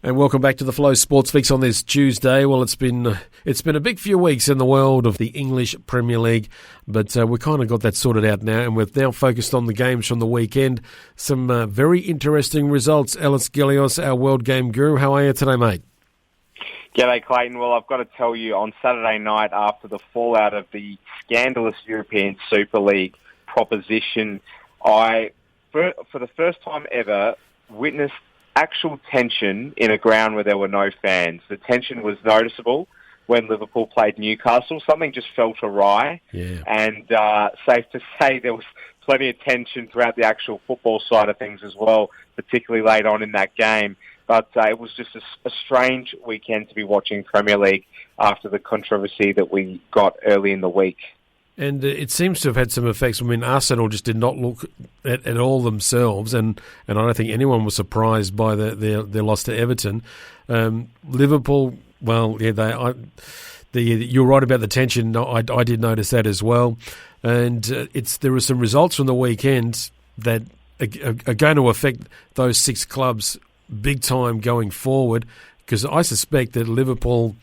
And welcome back to the Flow Sports Fix on this Tuesday. Well, it's been a big few weeks in the world of the English Premier League, but we kind of got that sorted out now, and we've now focused on the games from the weekend. Some very interesting results. Ellis Gelios, our world game guru, how are you today, mate? G'day, Clayton. Well, I've got to tell you, on Saturday night, after the fallout of the scandalous European Super League proposition, I, for the first time ever, witnessed actual tension in a ground where there were no fans. The tension was noticeable when Liverpool played Newcastle. Something just felt awry. Yeah. And safe to say there was plenty of tension throughout the actual football side of things as well, particularly late on in that game. But it was just a strange weekend to be watching Premier League after the controversy that we got early in the week. And it seems to have had some effects. I mean, Arsenal just did not look at all themselves, and I don't think anyone was surprised by their loss to Everton. Liverpool, well, yeah, you're right about the tension. I did notice that as well. And there were some results from the weekend that are going to affect those six clubs big time going forward, because I suspect that Liverpool,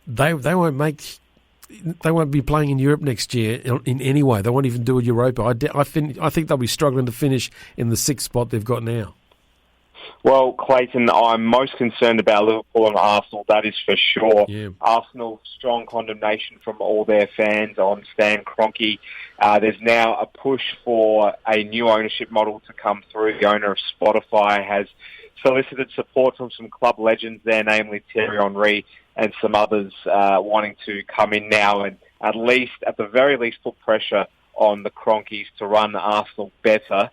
they won't be playing in Europe next year in any way. They won't even do a Europa. I think they'll be struggling to finish in the sixth spot they've got now. Well, Clayton, I'm most concerned about Liverpool and Arsenal, that is for sure. Yeah. Arsenal, strong condemnation from all their fans on Stan Kroenke. There's now a push for a new ownership model to come through. The owner of Spotify has solicited support from some club legends there, namely Thierry Henry and some others wanting to come in now and at the very least, put pressure on the Kroenkes to run Arsenal better,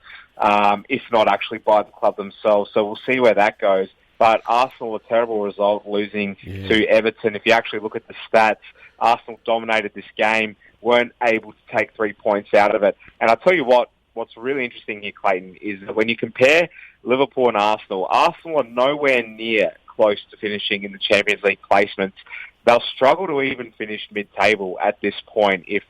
if not actually by the club themselves. So we'll see where that goes. But Arsenal, a terrible result, losing to Everton. If you actually look at the stats, Arsenal dominated this game, weren't able to take 3 points out of it. And I'll tell you what's really interesting here, Clayton, is that when you compare Liverpool and Arsenal are nowhere near close to finishing in the Champions League placements. They'll struggle to even finish mid-table at this point if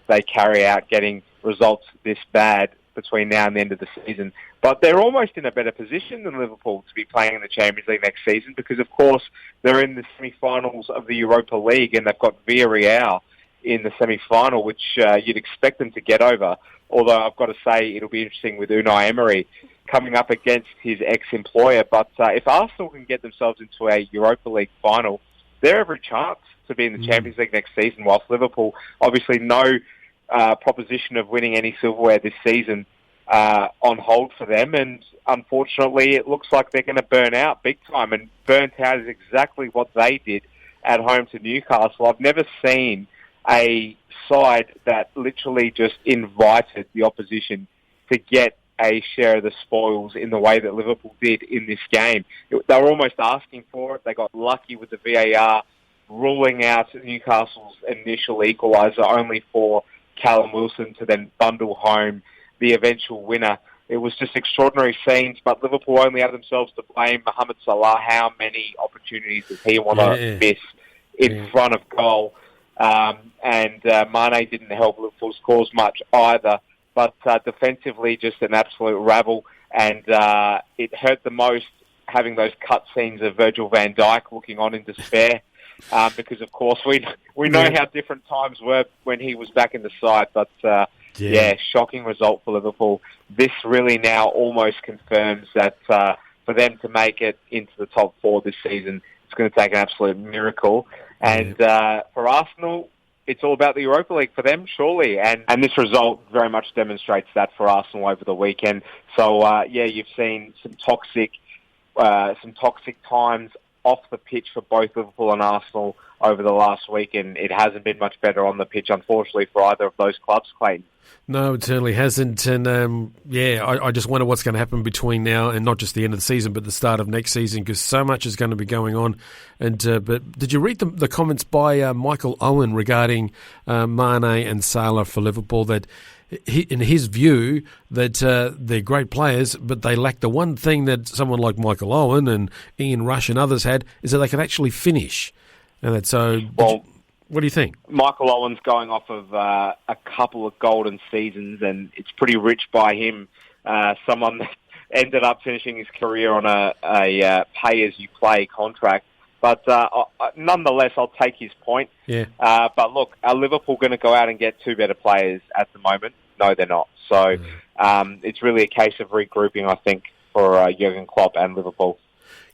they carry out getting results this bad between now and the end of the season. But they're almost in a better position than Liverpool to be playing in the Champions League next season because, of course, they're in the semi-finals of the Europa League and they've got Villarreal in the semi-final, which you'd expect them to get over. Although I've got to say it'll be interesting with Unai Emery coming up against his ex-employer. But if Arsenal can get themselves into a Europa League final, they're every chance to be in the Champions League next season, whilst Liverpool, obviously no proposition of winning any silverware this season on hold for them. And unfortunately, it looks like they're going to burn out big time. And burnt out is exactly what they did at home to Newcastle. I've never seen a side that literally just invited the opposition to get a share of the spoils in the way that Liverpool did in this game. They were almost asking for it. They got lucky with the VAR ruling out Newcastle's initial equaliser, only for Callum Wilson to then bundle home the eventual winner. It was just extraordinary scenes, but Liverpool only have themselves to blame. Mohamed Salah, how many opportunities does he want to miss in front of goal? And Mane didn't help Liverpool's cause much either. But defensively, just an absolute rabble. And it hurt the most having those cut scenes of Virgil van Dijk looking on in despair. Because, of course, we know how different times were when he was back in the side. But, shocking result for Liverpool. This really now almost confirms that for them to make it into the top four this season, it's going to take an absolute miracle. And for Arsenal, it's all about the Europa League for them, surely. And this result very much demonstrates that for Arsenal over the weekend. So, you've seen some toxic times off the pitch for both Liverpool and Arsenal over the last week, and it hasn't been much better on the pitch, unfortunately, for either of those clubs, Clayton. No, it certainly hasn't. And, I just wonder what's going to happen between now and not just the end of the season, but the start of next season, because so much is going to be going on. And but did you read the comments by Michael Owen regarding Mane and Salah for Liverpool, that in his view, that they're great players, but they lack the one thing that someone like Michael Owen and Ian Rush and others had, is that they can actually finish. And that's so... What do you think? Michael Owen's going off of a couple of golden seasons, and it's pretty rich by him. Someone ended up finishing his career on a pay-as-you-play contract. But nonetheless, I'll take his point. Yeah. But look, are Liverpool going to go out and get two better players at the moment? No, they're not. So it's really a case of regrouping, I think, for Jurgen Klopp and Liverpool.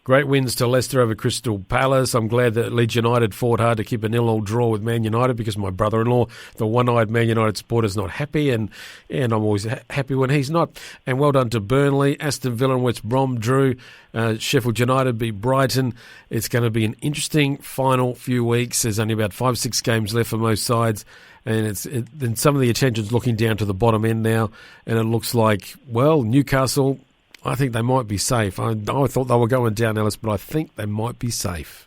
Great wins to Leicester over Crystal Palace. I'm glad that Leeds United fought hard to keep a 0-0 draw with Man United because my brother-in-law, the one-eyed Man United supporter, is not happy, and I'm always happy when he's not. And well done to Burnley. Aston Villa and West Brom drew. Sheffield United beat Brighton. It's going to be an interesting final few weeks. There's only about 5-6 games left for most sides. And then some of the attention's looking down to the bottom end now, and it looks like, well, Newcastle, I think they might be safe. I thought they were going down, Ellis, but I think they might be safe.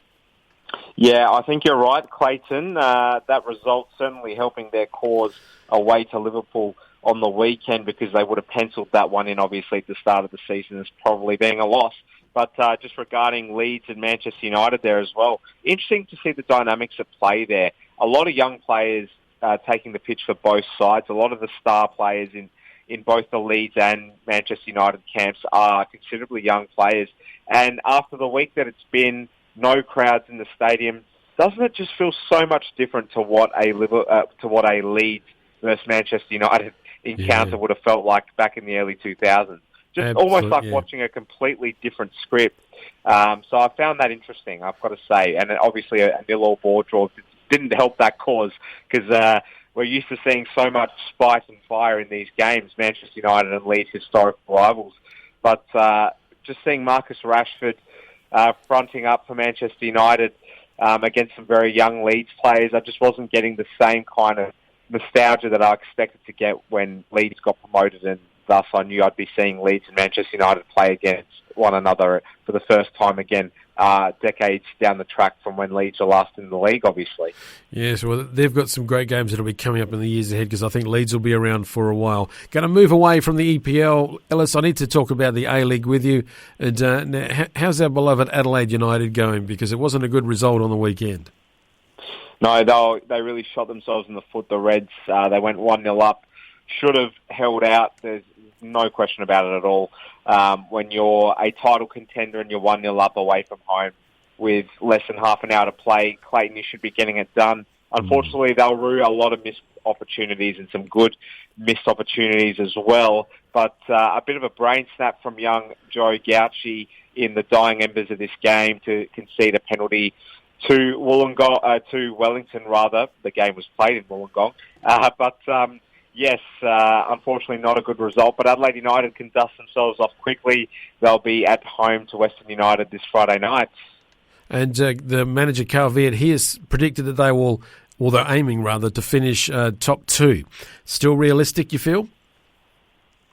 Yeah, I think you're right, Clayton. That result certainly helping their cause away to Liverpool on the weekend, because they would have penciled that one in, obviously, at the start of the season as probably being a loss. But just regarding Leeds and Manchester United there as well, interesting to see the dynamics at play there. A lot of young players taking the pitch for both sides. A lot of the star players in both the Leeds and Manchester United camps are considerably young players. And after the week that it's been, no crowds in the stadium, doesn't it just feel so much different to what a Leeds versus Manchester United encounter would have felt like back in the early 2000s? Just almost like watching a completely different script. So I found that interesting, I've got to say. And obviously a 0-0 ball draw didn't help that cause, because we're used to seeing so much spite and fire in these games, Manchester United and Leeds, historic rivals. But just seeing Marcus Rashford fronting up for Manchester United against some very young Leeds players, I just wasn't getting the same kind of nostalgia that I expected to get when Leeds got promoted, and thus I knew I'd be seeing Leeds and Manchester United play against one another for the first time again, decades down the track from when Leeds are last in the league, obviously. Yes, well, they've got some great games that will be coming up in the years ahead, because I think Leeds will be around for a while. Going to move away from the EPL. Ellis, I need to talk about the A-League with you. And now, how's our beloved Adelaide United going? Because it wasn't a good result on the weekend. No, they really shot themselves in the foot, the Reds. They went 1-0 up. Should have held out. There's no question about it at all. When you're a title contender and you're 1-0 up away from home with less than half an hour to play, Clayton, you should be getting it done. Unfortunately, they'll rue a lot of missed opportunities and some good missed opportunities as well. But a bit of a brain snap from young Joe Gauci in the dying embers of this game to concede a penalty to Wellington, rather. The game was played in Wollongong. Yes, unfortunately not a good result, but Adelaide United can dust themselves off quickly. They'll be at home to Western United this Friday night. And the manager, Carl Viet, he has predicted that they will, or they're aiming rather, to finish top two. Still realistic, you feel?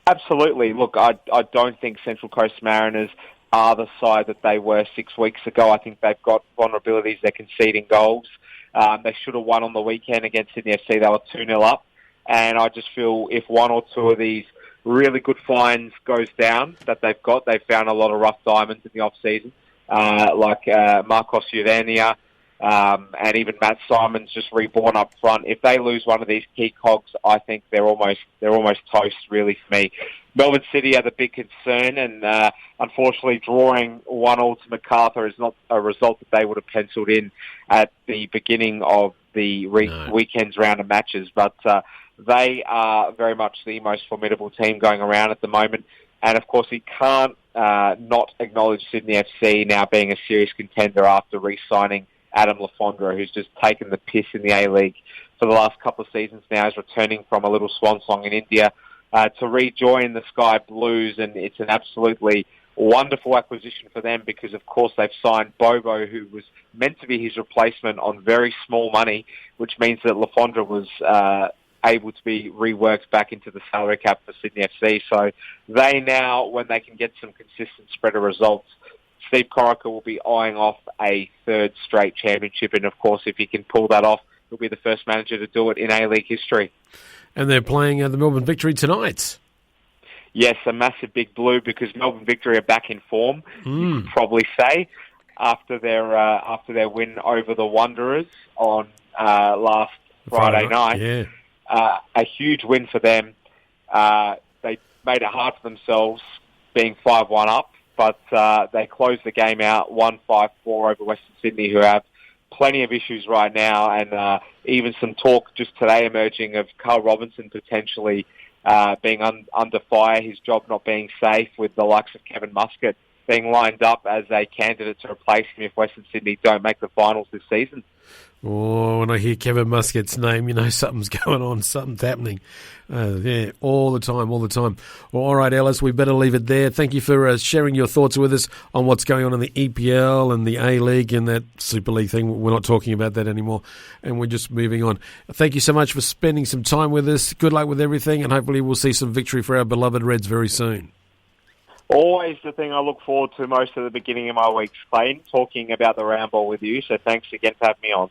Absolutely. Look, I don't think Central Coast Mariners are the side that they were 6 weeks ago. I think they've got vulnerabilities. They're conceding goals. They should have won on the weekend against Sydney FC. They were 2-0 up. And I just feel if one or two of these really good finds goes down that they've found a lot of rough diamonds in the off-season, like Marcos Urania and even Matt Simon's just reborn up front. If they lose one of these key cogs, I think they're almost toast, really, for me. Melbourne City are the big concern, and unfortunately drawing 1-1 to MacArthur is not a result that they would have penciled in at the beginning of the weekend's round of matches. But they are very much the most formidable team going around at the moment. And, of course, we can't not acknowledge Sydney FC now being a serious contender after re-signing Adam Lafondra, who's just taken the piss in the A-League for the last couple of seasons now, is returning from a little swan song in India to rejoin the Sky Blues. And it's an absolutely wonderful acquisition for them because, of course, they've signed Bobo, who was meant to be his replacement, on very small money, which means that Lafondra was able to be reworked back into the salary cap for Sydney FC. So they now, when they can get some consistent spread of results, Steve Corica will be eyeing off a third straight championship. And, of course, if he can pull that off, he'll be the first manager to do it in A-League history. And they're playing the Melbourne Victory tonight. Yes, a massive big blue because Melbourne Victory are back in form, you could probably say, after their win over the Wanderers on last Friday night. Yeah. A huge win for them. They made it hard for themselves, being 5-1 up, but they closed the game out 1-5-4 over Western Sydney, who have plenty of issues right now, and even some talk just today emerging of Carl Robinson potentially being under fire, his job not being safe, with the likes of Kevin Muscat being lined up as a candidate to replace him if Western Sydney don't make the finals this season. Oh, when I hear Kevin Muscat's name, you know something's going on, something's happening. Yeah, all the time. Well, all right, Ellis, we better leave it there. Thank you for sharing your thoughts with us on what's going on in the EPL and the A-League and that Super League thing. We're not talking about that anymore, and we're just moving on. Thank you so much for spending some time with us. Good luck with everything, and hopefully we'll see some victory for our beloved Reds very soon. Always the thing I look forward to most at the beginning of my weeks, Clayton, talking about the round ball with you. So thanks again for having me on.